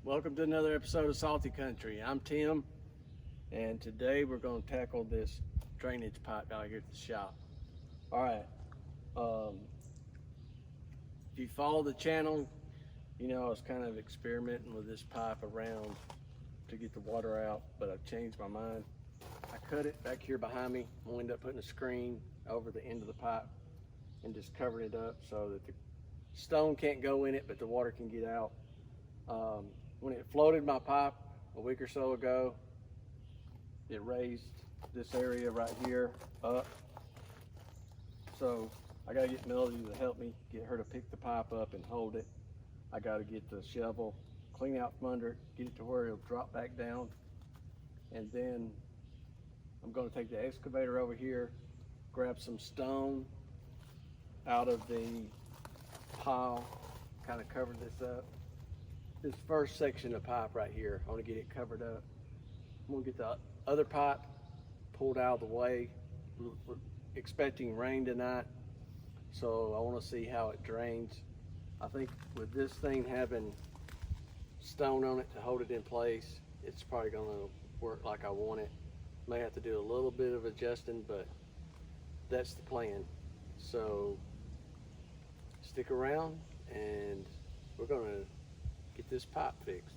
Welcome to another episode of Salty Country. I'm Tim, and today we're going to tackle this drainage pipe out here at the shop. All right. If you follow the channel, you know I was kind of experimenting with this pipe around to get the water out, but I've changed my mind. I cut it back here behind me. I'll end up putting a screen over the end of the pipe and just covering it up so that the stone can't go in it, but the water can get out. When it floated my pipe a week or so ago, it raised this area right here up. So I gotta get Melody to help me, get her to pick the pipe up and hold it. I gotta get the shovel, clean out from under it, get it to where it'll drop back down. And then I'm gonna take the excavator over here, grab some stone out of the pile, kind of cover this up. This first section of pipe right here, I want to get it covered up. I'm going to get the other pipe pulled out of the way. We're expecting rain tonight, so I want to see how it drains. I think with this thing having stone on it to hold it in place, it's probably going to work like I want it. May have to do a little bit of adjusting, but that's the plan. So stick around and we're going to get this pipe fixed.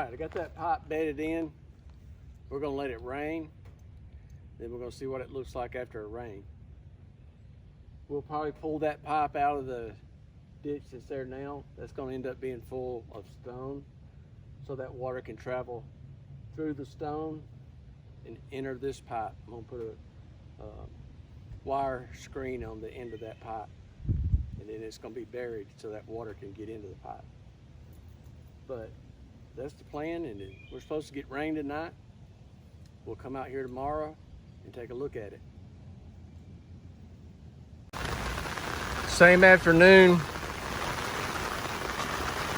right, I got that pipe bedded in. We're gonna let it rain. Then we're gonna see what it looks like after a rain. We'll probably pull that pipe out of the ditch that's there now. That's gonna end up being full of stone, so that water can travel through the stone and enter this pipe. I'm gonna put a wire screen on the end of that pipe, and then it's gonna be buried so that water can get into the pipe. But that's the plan, and we're supposed to get rain tonight. We'll come out here tomorrow and take a look at it. Same afternoon,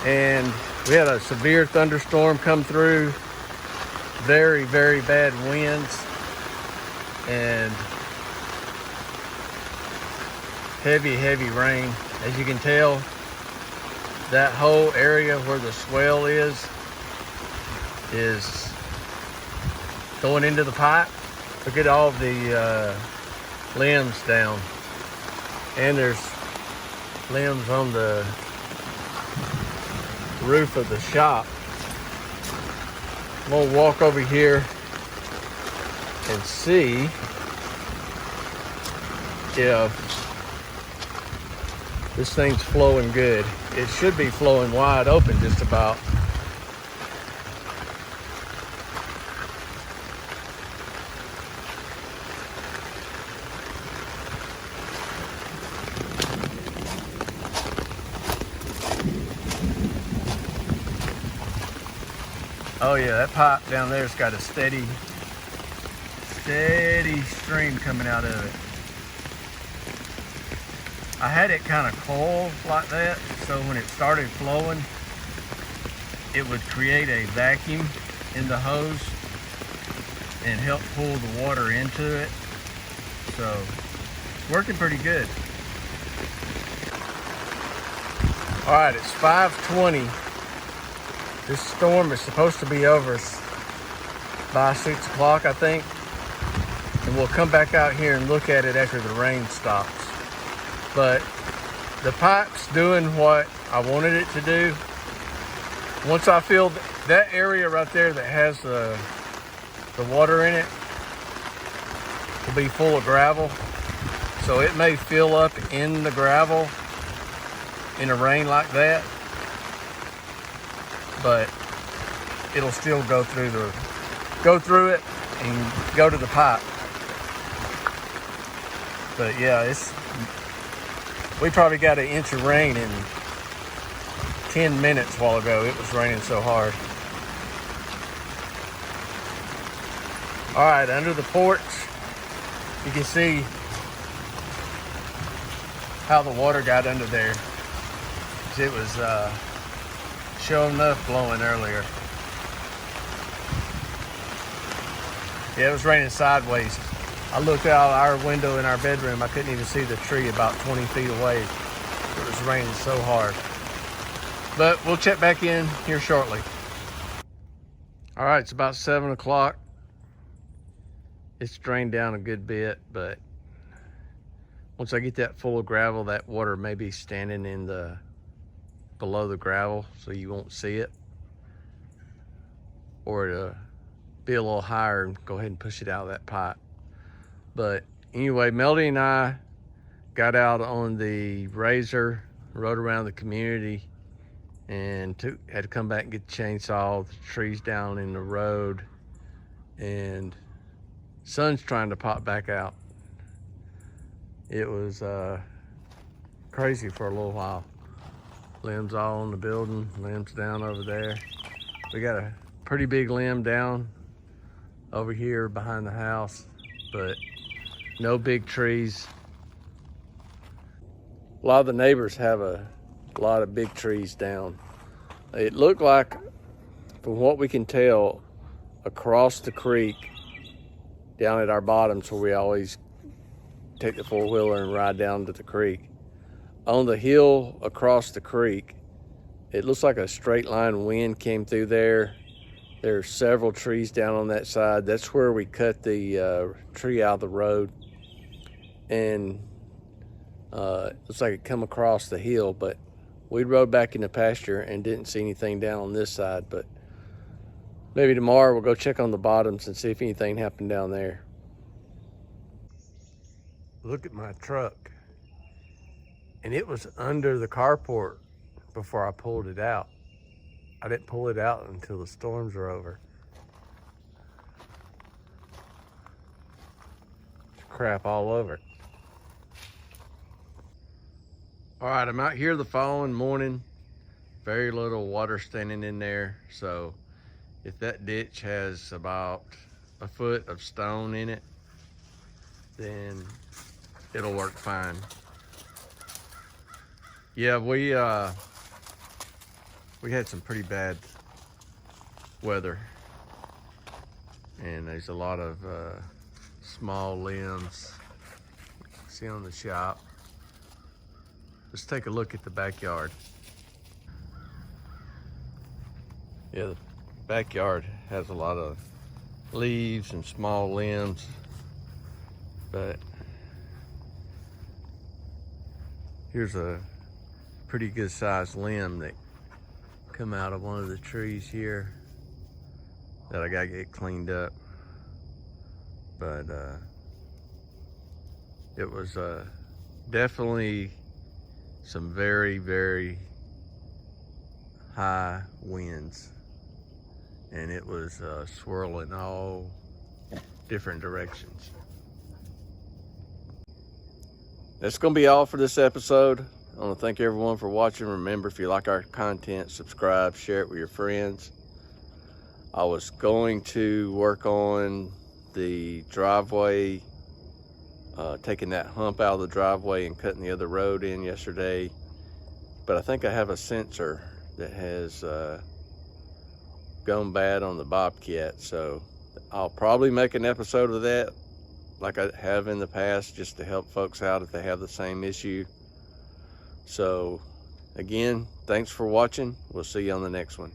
and we had a severe thunderstorm come through. Very, very bad winds and heavy, heavy rain. As you can tell, that whole area where the swell is going into the pipe. Look at all the limbs down, and there's limbs on the roof of the shop. I'm gonna walk over here and see if this thing's flowing good. It should be flowing wide open just about. Oh yeah, that pipe down there's got a steady stream coming out of it. I had it kind of coiled like that, so when it started flowing, it would create a vacuum in the hose and help pull the water into it. So, it's working pretty good. All right, it's 5:20. This storm is supposed to be over by 6 o'clock, I think. And we'll come back out here and look at it after the rain stops. But the pipe's doing what I wanted it to do. Once I filled that area right there that has the water in it, will be full of gravel. So it may fill up in the gravel in a rain like that, but it'll still go through it and go to the pipe. But yeah, we probably got an inch of rain in 10 minutes a while ago. It was raining so hard. All right, under the porch, you can see how the water got under there. It was sure enough blowing earlier. Yeah, it was raining sideways. I looked out our window in our bedroom. I couldn't even see the tree about 20 feet away. It was raining so hard. But we'll check back in here shortly. All right, it's about 7 o'clock. It's drained down a good bit, but once I get that full of gravel, that water may be standing in below the gravel, so you won't see it. Or to be a little higher and go ahead and push it out of that pipe. But anyway, Melody and I got out on the RZR, rode around the community, and had to come back and get the chainsaw, the trees down in the road, and sun's trying to pop back out. It was crazy for a little while. Limbs all on the building, limbs down over there. We got a pretty big limb down over here behind the house, but no big trees. A lot of the neighbors have a lot of big trees down. It looked like, from what we can tell, across the creek, down at our bottoms where we always take the four-wheeler and ride down to the creek. On the hill across the creek, it looks like a straight line wind came through there. There's several trees down on that side. That's where we cut the tree out of the road. And it looks like it come across the hill, but we rode back in the pasture and didn't see anything down on this side. But Maybe tomorrow we'll go check on the bottoms and see if anything happened down there. Look at my truck. And it was under the carport before I pulled it out. I didn't pull it out until the storms were over. There's crap all over it. All right, I'm out here the following morning. Very little water standing in there. So if that ditch has about a foot of stone in it, then it'll work fine. Yeah, we had some pretty bad weather, and there's a lot of small limbs. See on the shop. Let's take a look at the backyard. Yeah, the backyard has a lot of leaves and small limbs, but here's a pretty good sized limb that come out of one of the trees here that I gotta get cleaned up. But it was definitely some very, very high winds, and it was swirling all different directions. That's gonna be all for this episode. I want to thank everyone for watching. Remember, if you like our content, subscribe, share it with your friends. I was going to work on the driveway, taking that hump out of the driveway and cutting the other road in yesterday, but I think I have a sensor that has gone bad on the Bobcat, so I'll probably make an episode of that like I have in the past, just to help folks out if they have the same issue. So again, thanks for watching. We'll see you on the next one.